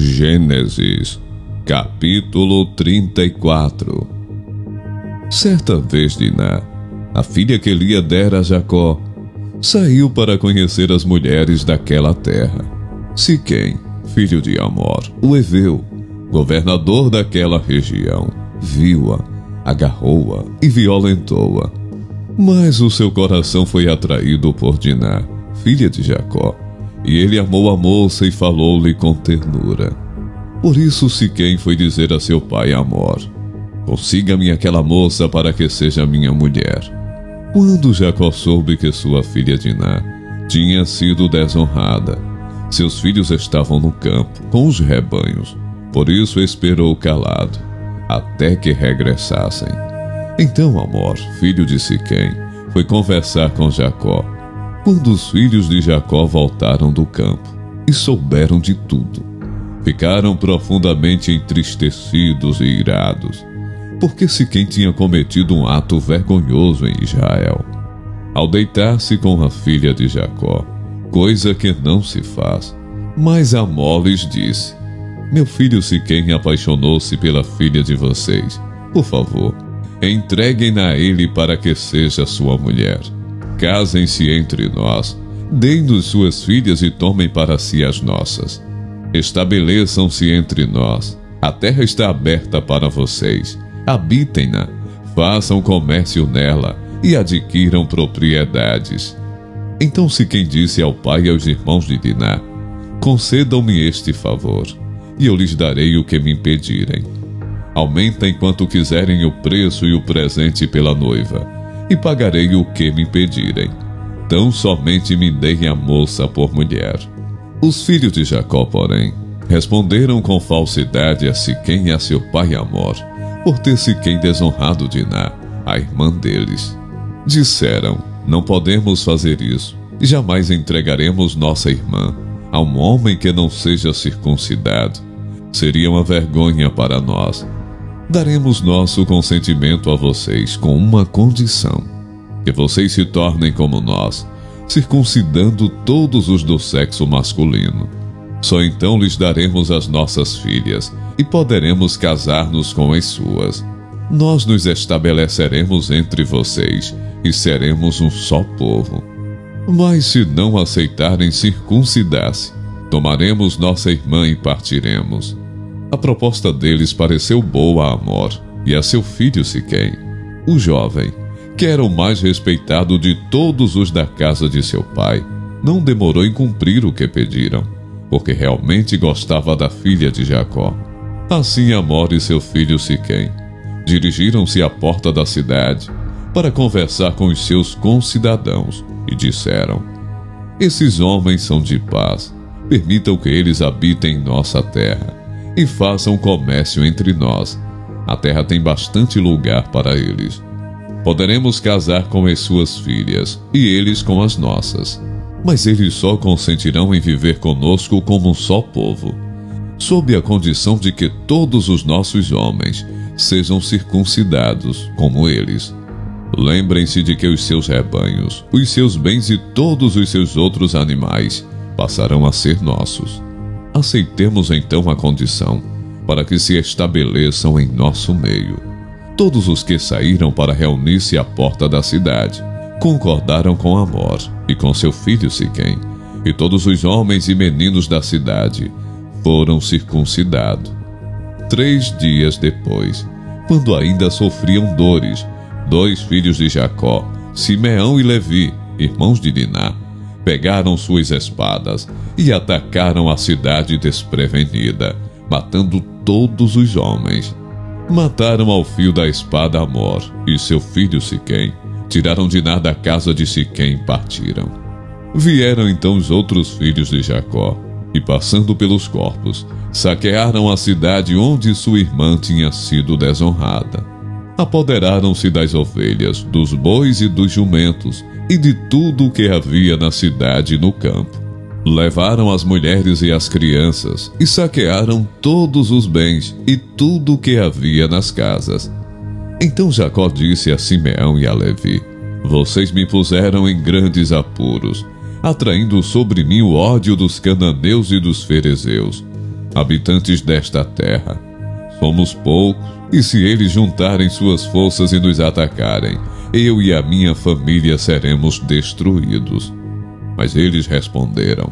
Gênesis, capítulo 34. Certa vez Diná, a filha que Lia dera a Jacó, saiu para conhecer as mulheres daquela terra. Siquém, filho de Amor, o heveu, governador daquela região, viu-a, agarrou-a e violentou-a. Mas o seu coração foi atraído por Diná, filha de Jacó, e ele amou a moça e falou-lhe com ternura. Por isso Siquém foi dizer a seu pai Amor: consiga-me aquela moça para que seja minha mulher. Quando Jacó soube que sua filha Diná tinha sido desonrada, seus filhos estavam no campo com os rebanhos, por isso esperou calado, até que regressassem. Então Amor, filho de Siquém, foi conversar com Jacó. Quando os filhos de Jacó voltaram do campo e souberam de tudo, ficaram profundamente entristecidos e irados, porque Siquém tinha cometido um ato vergonhoso em Israel, ao deitar-se com a filha de Jacó, coisa que não se faz. Mas Amor lhes disse: meu filho Siquém apaixonou-se pela filha de vocês. Por favor, entreguem-na a ele para que seja sua mulher. Casem-se entre nós, deem-nos suas filhas e tomem para si as nossas. Estabeleçam-se entre nós, a terra está aberta para vocês. Habitem-na, façam comércio nela e adquiram propriedades. Então Siquém disse ao pai e aos irmãos de Diná: concedam-me este favor, e eu lhes darei o que me pedirem. Aumentem quanto quiserem o preço e o presente pela noiva, e pagarei o que me pedirem. Tão somente me deem a moça por mulher. Os filhos de Jacó, porém, responderam com falsidade a Siquém e a seu pai Amor, por ter Siquém desonrado Diná, a irmã deles. Disseram: não podemos fazer isso, e jamais entregaremos nossa irmã a um homem que não seja circuncidado. Seria uma vergonha para nós. Daremos nosso consentimento a vocês com uma condição: que vocês se tornem como nós, circuncidando todos os do sexo masculino. Só então lhes daremos as nossas filhas e poderemos casar-nos com as suas. Nós nos estabeleceremos entre vocês e seremos um só povo. Mas se não aceitarem circuncidar-se, tomaremos nossa irmã e partiremos. A proposta deles pareceu boa a Amor e a seu filho Siquém, o jovem, que era o mais respeitado de todos os da casa de seu pai. Não demorou em cumprir o que pediram, porque realmente gostava da filha de Jacó. Assim Amor e seu filho Siquém dirigiram-se à porta da cidade para conversar com os seus concidadãos e disseram: esses homens são de paz, permitam que eles habitem em nossa terra e façam comércio entre nós. A terra tem bastante lugar para eles. Poderemos casar com as suas filhas e eles com as nossas, mas eles só consentirão em viver conosco como um só povo, sob a condição de que todos os nossos homens sejam circuncidados como eles. Lembrem-se de que os seus rebanhos, os seus bens e todos os seus outros animais passarão a ser nossos. Aceitemos então a condição, para que se estabeleçam em nosso meio. Todos os que saíram para reunir-se à porta da cidade concordaram com Amor e com seu filho Siquém, e todos os homens e meninos da cidade foram circuncidados. 3 dias depois, quando ainda sofriam dores, 2 filhos de Jacó, Simeão e Levi, irmãos de Diná, pegaram suas espadas e atacaram a cidade desprevenida, matando todos os homens. Mataram ao fio da espada Amor e seu filho Siquém, tiraram Diná da casa de Siquém e partiram. Vieram então os outros filhos de Jacó, e passando pelos corpos, saquearam a cidade onde sua irmã tinha sido desonrada. Apoderaram-se das ovelhas, dos bois e dos jumentos, e de tudo o que havia na cidade e no campo. Levaram as mulheres e as crianças, e saquearam todos os bens e tudo o que havia nas casas. Então Jacó disse a Simeão e a Levi: vocês me puseram em grandes apuros, atraindo sobre mim o ódio dos cananeus e dos ferezeus. habitantes desta terra. Somos poucos, e se eles juntarem suas forças e nos atacarem, eu e a minha família seremos destruídos. Mas eles responderam: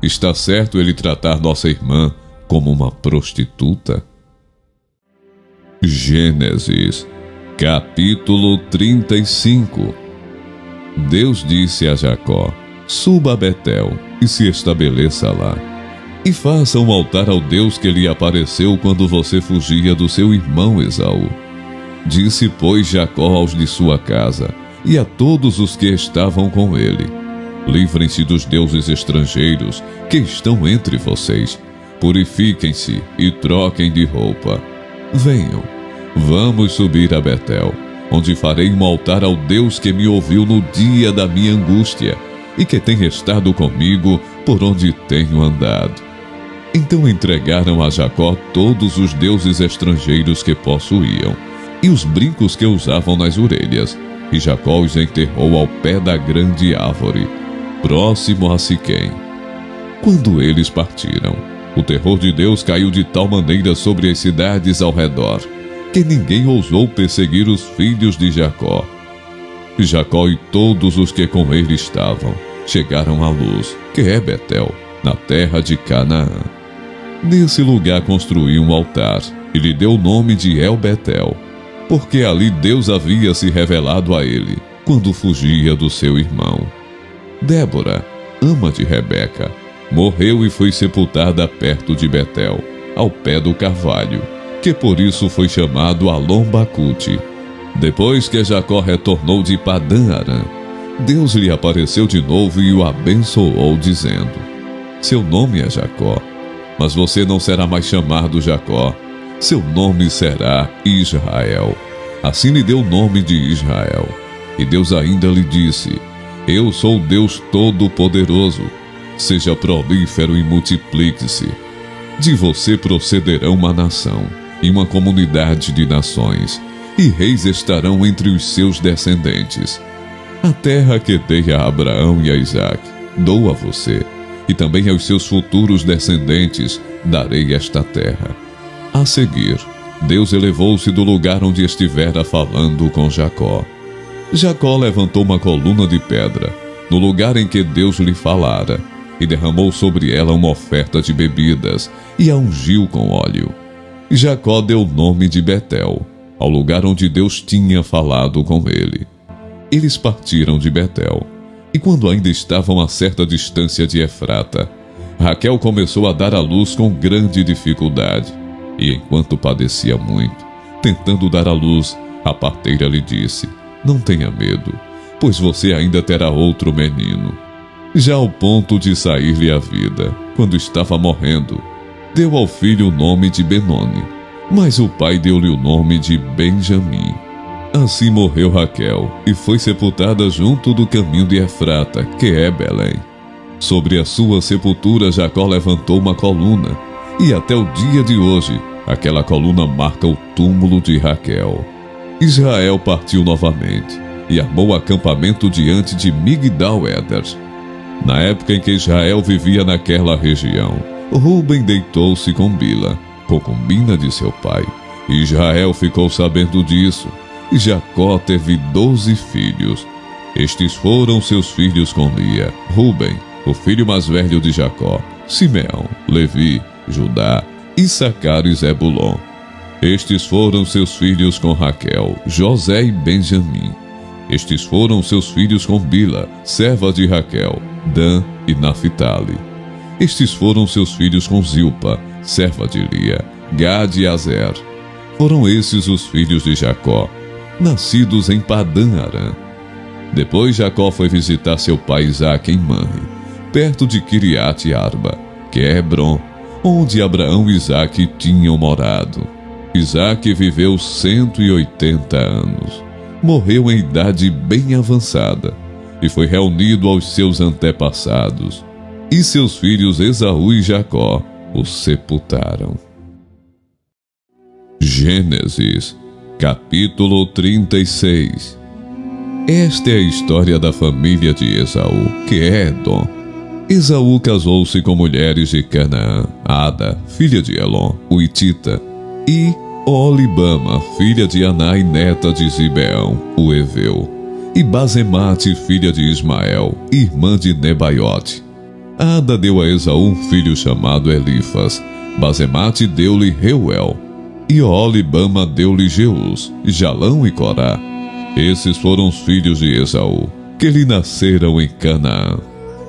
está certo ele tratar nossa irmã como uma prostituta? Gênesis, capítulo 35. Deus disse a Jacó: suba a Betel e se estabeleça lá, e faça um altar ao Deus que lhe apareceu quando você fugia do seu irmão Esaú. Disse, pois, Jacó aos de sua casa e a todos os que estavam com ele: livrem-se dos deuses estrangeiros que estão entre vocês, purifiquem-se e troquem de roupa. Venham, vamos subir a Betel, onde farei um altar ao Deus que me ouviu no dia da minha angústia e que tem estado comigo por onde tenho andado. Então entregaram a Jacó todos os deuses estrangeiros que possuíam e os brincos que usavam nas orelhas, e Jacó os enterrou ao pé da grande árvore, próximo a Siquém. Quando eles partiram, o terror de Deus caiu de tal maneira sobre as cidades ao redor, que ninguém ousou perseguir os filhos de Jacó. Jacó e todos os que com ele estavam chegaram à Luz, que é Betel, na terra de Canaã. Nesse lugar construiu um altar e lhe deu o nome de El-Betel, porque ali Deus havia se revelado a ele quando fugia do seu irmão. Débora, ama de Rebeca, morreu e foi sepultada perto de Betel, ao pé do carvalho, que por isso foi chamado Alon-Bacute. Depois que Jacó retornou de Padã-Arã, Deus lhe apareceu de novo e o abençoou, dizendo: seu nome é Jacó, mas você não será mais chamado Jacó, seu nome será Israel. Assim lhe deu o nome de Israel. E Deus ainda lhe disse: eu sou Deus Todo-Poderoso, seja prolífero e multiplique-se. De você procederá uma nação e uma comunidade de nações, e reis estarão entre os seus descendentes. A terra que dei a Abraão e a Isaque dou a você, e também aos seus futuros descendentes darei esta terra. A seguir, Deus elevou-se do lugar onde estivera falando com Jacó. Jacó levantou uma coluna de pedra, no lugar em que Deus lhe falara, e derramou sobre ela uma oferta de bebidas, e a ungiu com óleo. Jacó deu o nome de Betel, ao lugar onde Deus tinha falado com ele. Eles partiram de Betel, e quando ainda estavam a certa distância de Efrata, Raquel começou a dar à luz com grande dificuldade, e enquanto padecia muito, tentando dar à luz, a parteira lhe disse: não tenha medo, pois você ainda terá outro menino. Já ao ponto de sair-lhe a vida, quando estava morrendo, deu ao filho o nome de Benoni, mas o pai deu-lhe o nome de Benjamim. Assim morreu Raquel e foi sepultada junto do caminho de Efrata, que é Belém. Sobre a sua sepultura Jacó levantou uma coluna, e até o dia de hoje aquela coluna marca o túmulo de Raquel. Israel partiu novamente e armou acampamento diante de Migdal-Éder. Na época em que Israel vivia naquela região, Ruben deitou-se com Bila, concubina de seu pai, e Israel ficou sabendo disso. E Jacó teve 12 filhos. Estes foram seus filhos com Lia: Ruben, o filho mais velho de Jacó, Simeão, Levi, Judá, Issacar e Zebulon. Estes foram seus filhos com Raquel, José e Benjamim. Estes foram seus filhos com Bila, serva de Raquel, Dan e Naphtali. Estes foram seus filhos com Zilpa, serva de Lia, Gad e Azer. Foram esses os filhos de Jacó, nascidos em Padã-Arã. Depois Jacó foi visitar seu pai Isaque em Manre, perto de Quiriate-Arba, que é Hebrom, onde Abraão e Isaque tinham morado. Isaque viveu 180 anos. Morreu em idade bem avançada e foi reunido aos seus antepassados. E seus filhos Esaú e Jacó o sepultaram. Gênesis, capítulo 36. Esta é a história da família de Esaú, que é Edom. Esaú casou-se com mulheres de Canaã, Ada, filha de Elon, o Hitita, e Oholibama, filha de Aná e neta de Zibeão, o Eveu, e Basemate, filha de Ismael, irmã de Nebaiote. Ada deu a Esaú um filho chamado Elifas. Basemate deu-lhe Reuel, e Oholibama deu-lhe Jeus, Jalão e Corá. Esses foram os filhos de Esaú, que lhe nasceram em Canaã.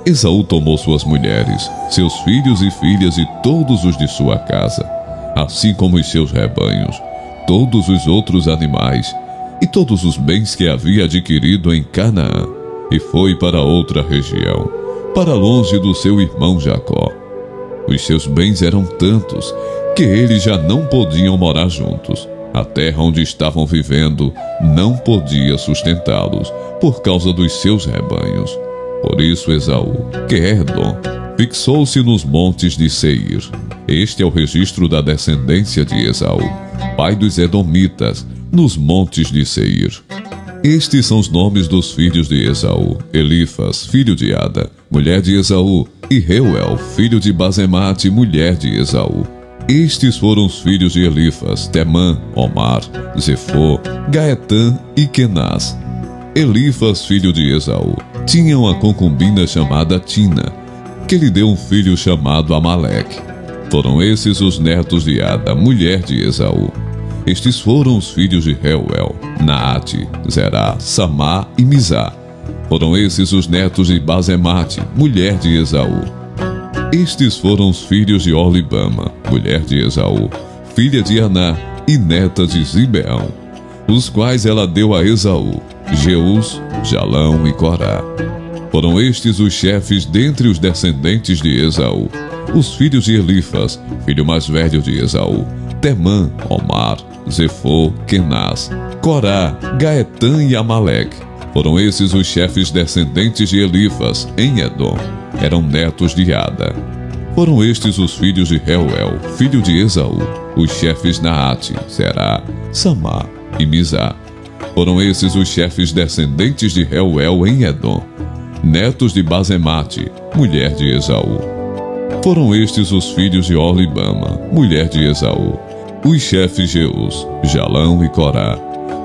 Esaú tomou suas mulheres, seus filhos e filhas e todos os de sua casa, assim como os seus rebanhos, todos os outros animais e todos os bens que havia adquirido em Canaã, e foi para outra região, para longe do seu irmão Jacó. Os seus bens eram tantos que eles já não podiam morar juntos. A terra onde estavam vivendo não podia sustentá-los por causa dos seus rebanhos. Por isso Esaú, que é Edom, fixou-se nos montes de Seir. Este é o registro da descendência de Esaú, pai dos Edomitas, nos montes de Seir. Estes são os nomes dos filhos de Esaú: Elifas, filho de Ada, mulher de Esaú, e Reuel, filho de Basemate, mulher de Esaú. Estes foram os filhos de Elifas: Temã, Omar, Zefô, Gaetã e Kenaz. Elifas, filho de Esaú, tinha uma concubina chamada Tina, que lhe deu um filho chamado Amaleque. Foram esses os netos de Ada, mulher de Esaú. Estes foram os filhos de Reuel: Naate, Zerá, Samá e Mizá. Foram esses os netos de Basemate, mulher de Esaú. Estes foram os filhos de Oholibama, mulher de Esaú, filha de Aná e neta de Zibeão, os quais ela deu a Esaú: Jeus, Jalão e Corá. Foram estes os chefes dentre os descendentes de Esaú, os filhos de Elifas, filho mais velho de Esaú: Temã, Omar, Zefô, Kenaz, Corá, Gaetã e Amaleque. Foram esses os chefes descendentes de Elifas em Edom. Eram netos de Ada. Foram estes os filhos de Reuel, filho de Esaú, os chefes Naate, Zerá, Samá e Mizá. Foram esses os chefes descendentes de Reuel em Edom, netos de Basemate, mulher de Esaú. Foram estes os filhos de Oholibama, mulher de Esaú, os chefes Jeus, Jalão e Corá.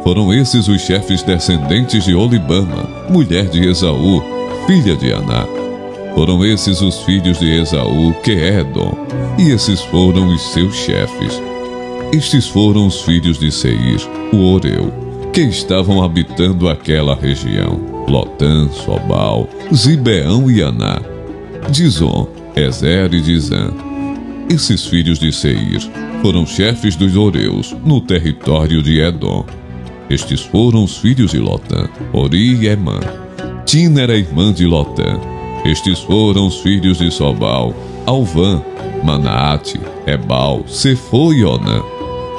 Foram esses os chefes descendentes de Oholibama, mulher de Esaú, filha de Aná. Foram esses os filhos de Esaú, que é Edom, e esses foram os seus chefes. Estes foram os filhos de Seir, o Oreu, que estavam habitando aquela região: Lotã, Sobal, Zibeão e Aná, Dizon, Ezer e Dizã. Esses filhos de Seir foram chefes dos Oreus no território de Edom. Estes foram os filhos de Lotã: Ori e Emã. Tina era irmã de Lotã. Estes foram os filhos de Sobal: Alvã, Manaate, Ebal, Sefô e Onã.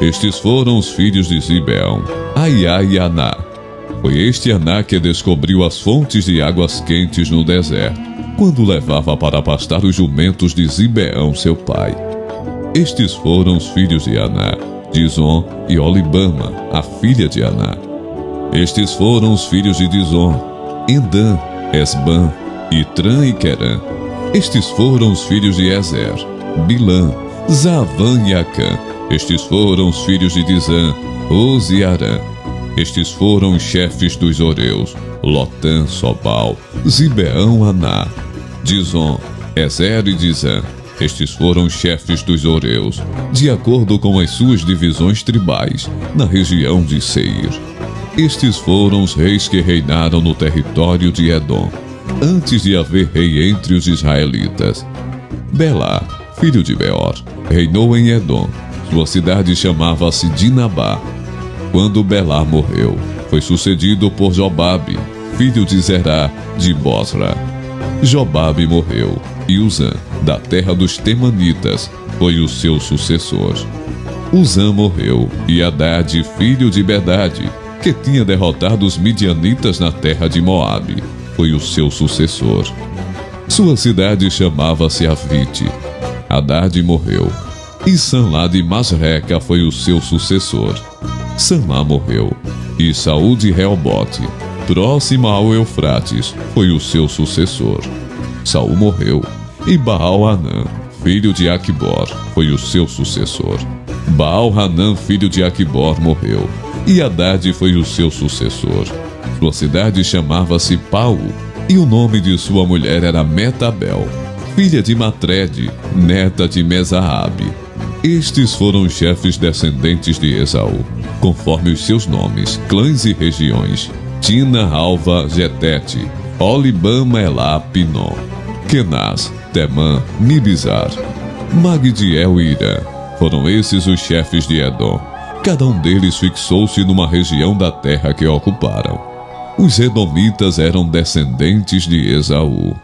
Estes foram os filhos de Zibeão: Aiá e Aná. Foi este Aná que descobriu as fontes de águas quentes no deserto, quando levava para pastar os jumentos de Zibeão, seu pai. Estes foram os filhos de Aná: Dizon e Oholibama, a filha de Aná. Estes foram os filhos de Dizon: Endã, Esbã, Itrã e Querã. Estes foram os filhos de Ezer: Bilã, Zavã e Acã. Estes foram os filhos de Dizã: Uz e Arã. Estes foram os chefes dos Oreus: Lotã, Sobal, Zibeão, Aná, Dizon, Ezer e Dizã. Estes foram os chefes dos Oreus, de acordo com as suas divisões tribais, na região de Seir. Estes foram os reis que reinaram no território de Edom, antes de haver rei entre os israelitas. Belá, filho de Beor, reinou em Edom. Sua cidade chamava-se Dinabá. Quando Belá morreu, foi sucedido por Jobabe, filho de Zerá, de Bosra. Jobabe morreu, e Uzã, da terra dos Temanitas, foi o seu sucessor. Uzã morreu, e Hadade, filho de Bedade, que tinha derrotado os midianitas na terra de Moabe, foi o seu sucessor. Sua cidade chamava-se Avite. Hadade morreu, e Sanlá de Masreca foi o seu sucessor. Sanlá morreu, e Saul de Reobote, próxima ao Eufrates, foi o seu sucessor. Saul morreu, e Baal-Hanã, filho de Aqubor, foi o seu sucessor. Baal-Hanã, filho de Aqubor, morreu, e Hadad foi o seu sucessor. Sua cidade chamava-se Pau, e o nome de sua mulher era Metabel, filha de Matred, neta de Mezaabe. Estes foram os chefes descendentes de Esaú, conforme os seus nomes, clãs e regiões: Tina, Alva, Getete, Olibama, Elá, Pinom, Kenaz, Temã, Mibizar, Magdiel e Irã. Foram esses os chefes de Edom. Cada um deles fixou-se numa região da terra que ocuparam. Os edomitas eram descendentes de Esaú.